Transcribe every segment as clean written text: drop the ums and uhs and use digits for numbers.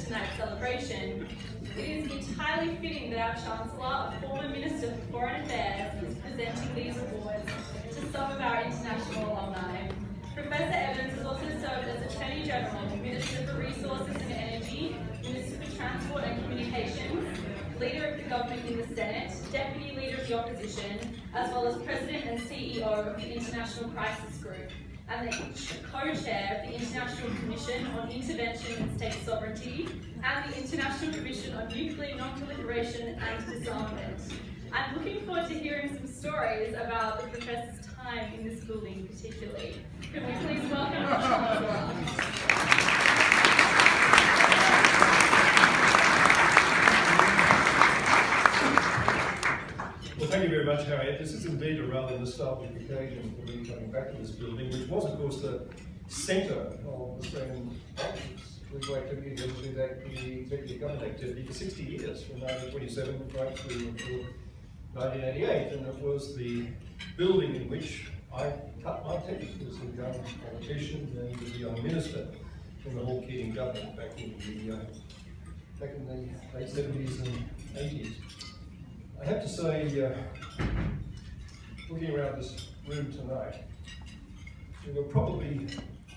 tonight's celebration, it is entirely fitting that our Chancellor, a former Minister for Foreign Affairs, is presenting these awards to some of our international alumni. Professor Evans has also served as Attorney General, Minister for Resources and Energy, Minister for Transport and Communications, Leader of the Government in the Senate, Deputy Leader of the Opposition, as well as President and CEO of the International Crisis Group, and the co-chair of the International Commission on Intervention and State Sovereignty, and the International Commission on Nuclear Non-Proliferation and Disarmament. I'm looking forward to hearing some stories about the professor's time in this building particularly. Can we please welcome our Chancellor? Well, thank you very much, Harriet. This is indeed a rather nostalgic occasion for me coming back to this building, which was, of course, the centre of Australian politics, political activity, the executive government activity for 60 years, from 1927 right through until 1988, and it was the building in which I cut my teeth as a young politician and as a young minister in the Hawke Keating government back in the late 70s and 80s. I have to say, looking around this room tonight, there were probably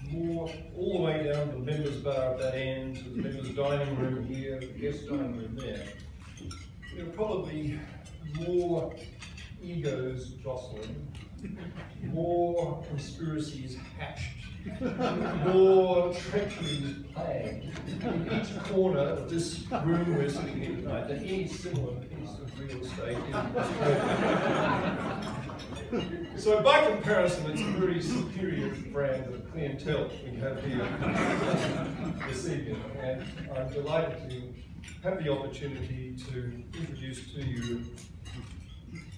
more, all the way down to the members' bar at that end, to the members' dining room here, the guest dining room there. There were probably more egos jostling, more conspiracies hatched, more treacheries planned in each corner of this room we're sitting in tonight than any similar piece of real estate in Australia. So by comparison, it's a very superior brand of clientele we have here this evening, and I'm delighted to have the opportunity to introduce to you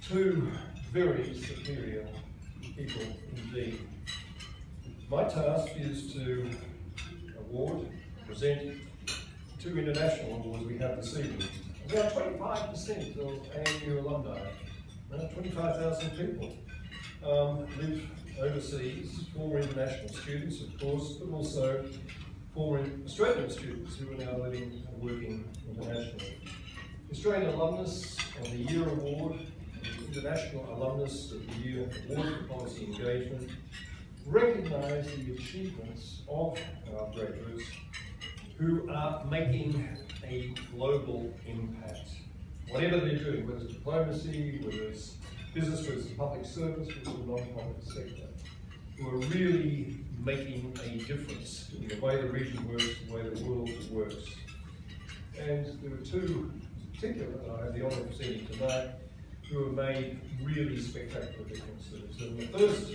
two very superior people indeed. My task is to present two international awards we have this evening. About 25% of ANU alumni, around 25,000 people, live overseas, former international students, of course, but also former Australian students who are now living and working internationally. The Australian Alumnus of the Year Award, the International Alumnus of the Year Award for Policy Engagement, recognise the achievements of our graduates who are making a global impact. Whatever they're doing, whether it's diplomacy, whether it's business, whether it's public service, whether it's the non-profit sector, who are really making a difference in the way the region works, the way the world works. And there are two in particular that I have the honour of presenting tonight who have made really spectacular differences. And the first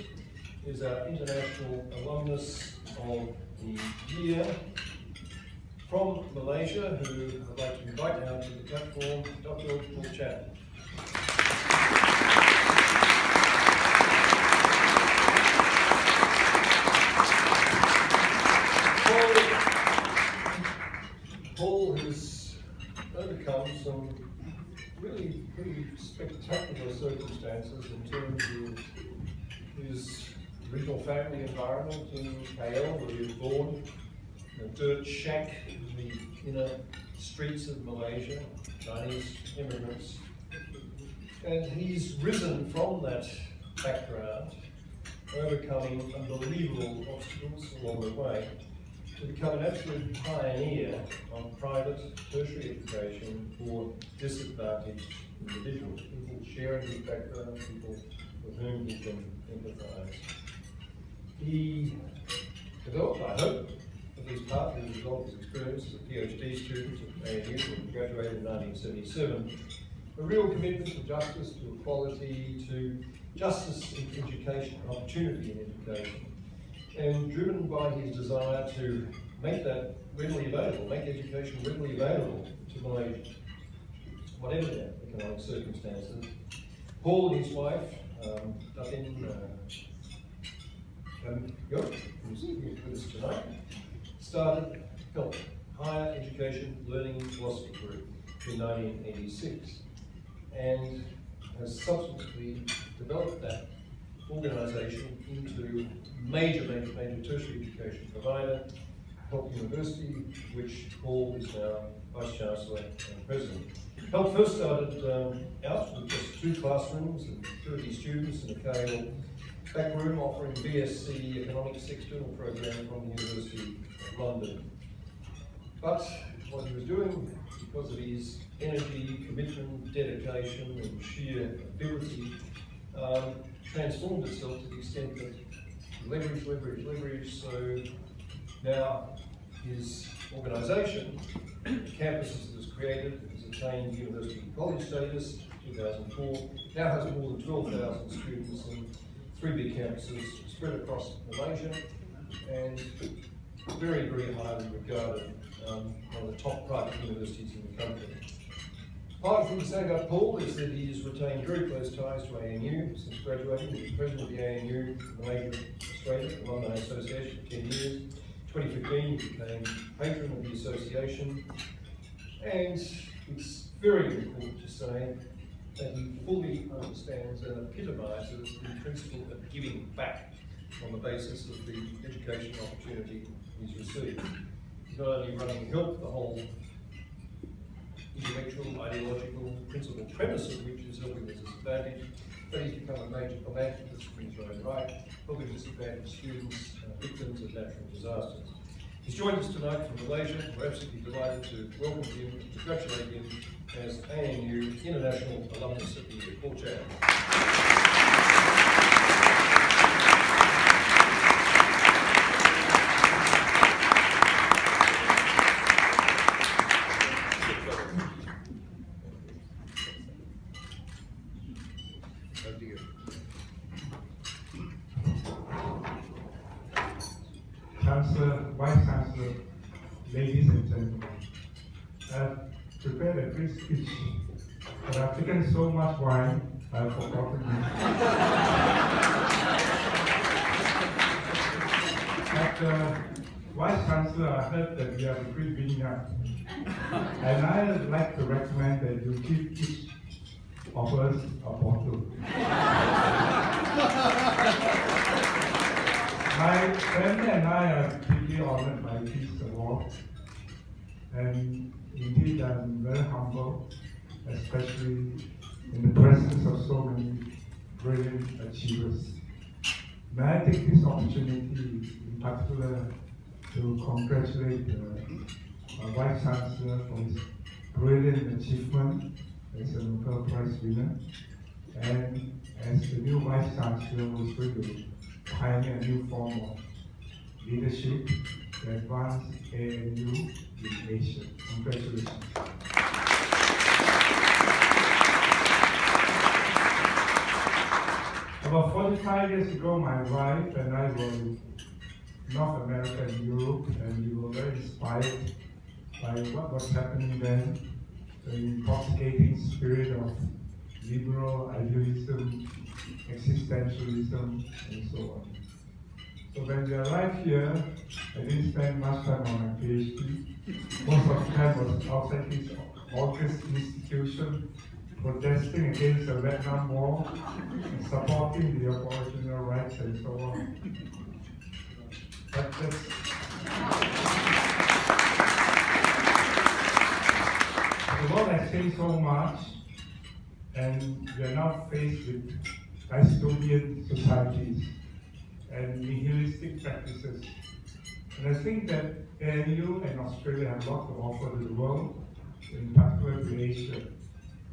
is our International Alumnus of the Year from Malaysia, who I'd like to invite now to the platform, Dr. Paul Chan. Paul has overcome some really pretty spectacular circumstances in terms of his original family environment in KL, where he was born, in a dirt shack in the inner streets of Malaysia, Chinese immigrants. And he's risen from that background, overcoming unbelievable obstacles along the way, to become an absolute pioneer on private tertiary education for disadvantaged individuals, people sharing his background, people with whom he can empathise. He developed, I hope, at least partly as a result of his experience as a PhD student at ANU, when he graduated in 1977, a real commitment to justice, to equality, to justice in education, opportunity in education, and driven by his desire to make that readily available, make education readily available to Malaysians, whatever their economic circumstances. Paul and his wife, who's here with us tonight, started HELP, Higher Education Learning and Philosophy Group, in 1986, and has subsequently developed that organisation into major tertiary education provider, Help University, which Paul is now Vice Chancellor and President. Help first started out with just 2 classrooms and 30 students in a KL back room offering BSc Economics External Program from the University of London. But what he was doing, because of his energy, commitment, dedication and sheer ability, transformed itself to the extent that leverage. So now his organisation, Campuses, that was created, has attained university college status in 2004, now has more than 12,000 students and 3 big campuses spread across Malaysia, and very, very highly regarded, one of the top private universities in the country. Final thing to say about Paul is that he has retained very close ties to ANU since graduating. He was president of the ANU Malaysia Australia Alumni Association for 10 years. 2015 he became patron of the association, and it's very important to say that he fully understands and epitomises the principle of giving back on the basis of the educational opportunity he's received. He's not only running Help, the whole intellectual, ideological, principal premise of which is helping the disadvantaged, but he's become a major philanthropist in his own right, helping disadvantaged students, victims of natural disasters. He's joined us tonight from Malaysia. We're absolutely delighted to welcome him and congratulate him as ANU International Alumnus of the Year. Paul Chan. Chancellor, Vice Chancellor, ladies and gentlemen, I've prepared a great speech, but I've taken so much wine, I've forgotten it. Vice Chancellor, I heard that you have a great vineyard, and I'd like to recommend that you give each of us a bottle. My family and I are deeply honored by this award, and indeed I'm very humble, especially in the presence of so many brilliant achievers. May I take this opportunity in particular to congratulate our Vice Chancellor for his brilliant achievement as a Nobel Prize winner, and as the new Vice Chancellor who's going to pioneer a new form of leadership to advance ANU in Asia. Congratulations. About 45 years ago, my wife and I were in North America and Europe, and we were very inspired by what was happening then, the intoxicating spirit of liberal idealism, existentialism, and so on. So when we arrived here, I didn't spend much time on my PhD. Most of the time was outside this august institution, protesting against the Vietnam War, and supporting the Aboriginal rights and so on. But the world has changed so much, and we are now faced with dystopian societies and nihilistic practices. And I think that ANU and Australia have a lot to offer to the world, in particular to Asia.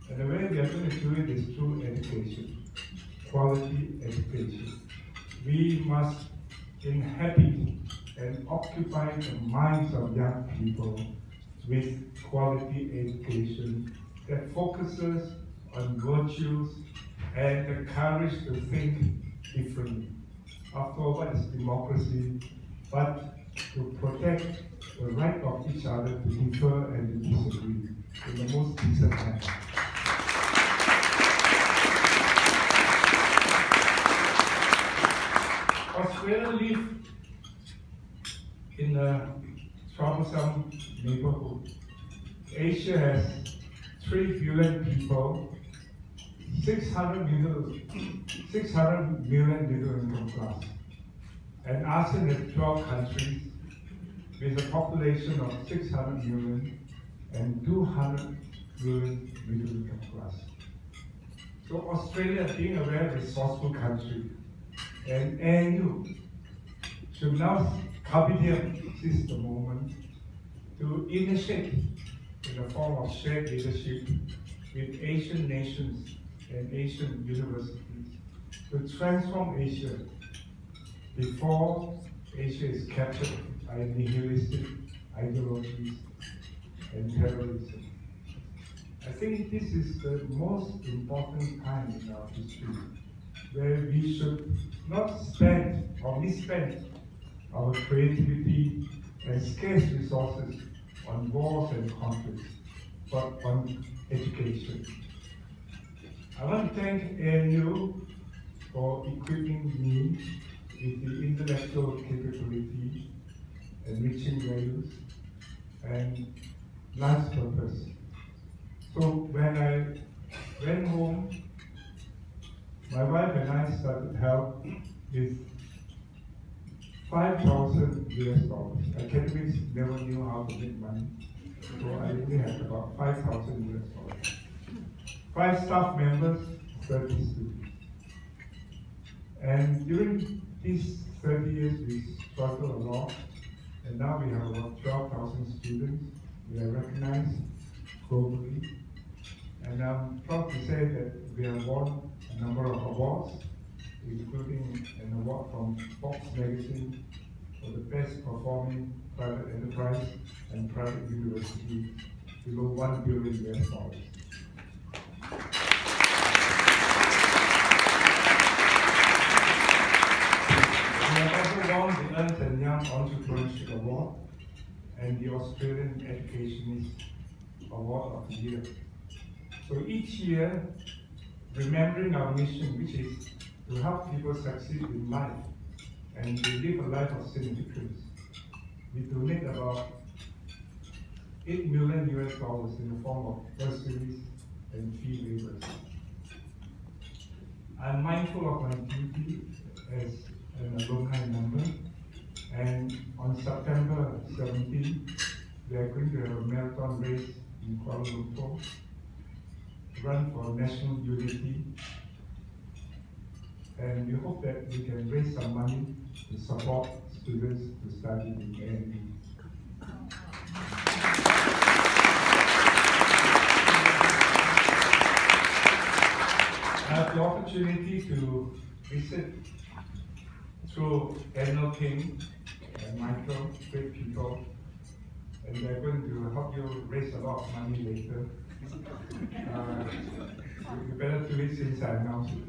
And the way we are going to do it is through education, quality education. We must inhabit and occupy the minds of young people with quality education that focuses on virtues and the courage to think differently. After all, what is democracy but to protect the right of each other to differ and to disagree in the most decent manner. Australia lives in a troublesome neighborhood. Asia has 3 billion people, 600 million middle income class. And ASEAN has 12 countries, with a population of 600 million and 200 million middle income class. So Australia, being a very resourceful country, and ANU should now seize the moment to initiate in the form of shared leadership with Asian nations and Asian universities to transform Asia before Asia is captured by nihilistic ideologies and terrorism. I think this is the most important time in our history where we should not spend or misspend our creativity and scarce resources on wars and conflicts, but on education. I want to thank ANU for equipping me with the intellectual capability, enriching values, and life's purpose. So when I went home, my wife and I started help with $5,000. Academics never knew how to make money, so I only had about $5,000. 5 staff members, 30 students. And during these 30 years, we struggled a lot, and now we have about 12,000 students. We are recognized globally, and I'm proud to say that we have won a number of awards, including an award from Forbes magazine for the best performing private enterprise and private university below $1 billion. We have also won the Ernst & Young Entrepreneurship Award and the Australian Educationist Award of the Year. So each year, remembering our mission, which is to help people succeed in life and to live a life of significance, we donate about $8 million in the form of bursaries and fee waivers. I'm mindful of my duty as an alumni member, and on September 17, we are going to have a marathon race in Kuala Lumpur, run for national unity, and we hope that we can raise some money to support students to study in ANU. I have the opportunity to visit through Daniel King and Michael, great people, and they're going to help you raise a lot of money later. You better do it since I announced it.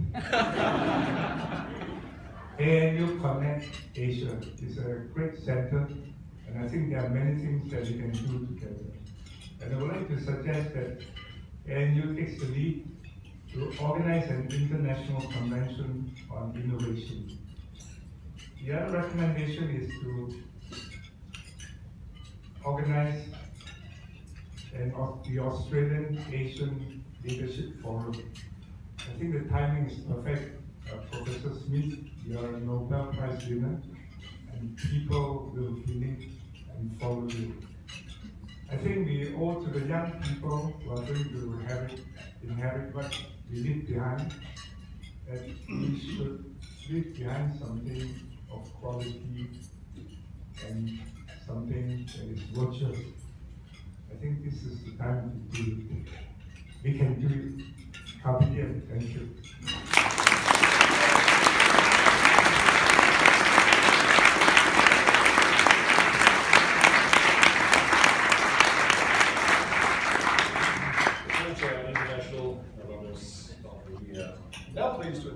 ANU Connect Asia is a great center, and I think there are many things that we can do together. And I would like to suggest that ANU takes the lead to organize an international convention on innovation. The other recommendation is to organize the Australian Asian Leadership Forum. I think the timing is perfect. Professor Smith, you are a Nobel Prize winner, and people will believe and follow you. I think we owe to the young people who are going to inherit what we leave behind, that we should leave behind something of quality and something that is virtuous. I think this is the time to do it. We can do it. Happy New Year. Thank you.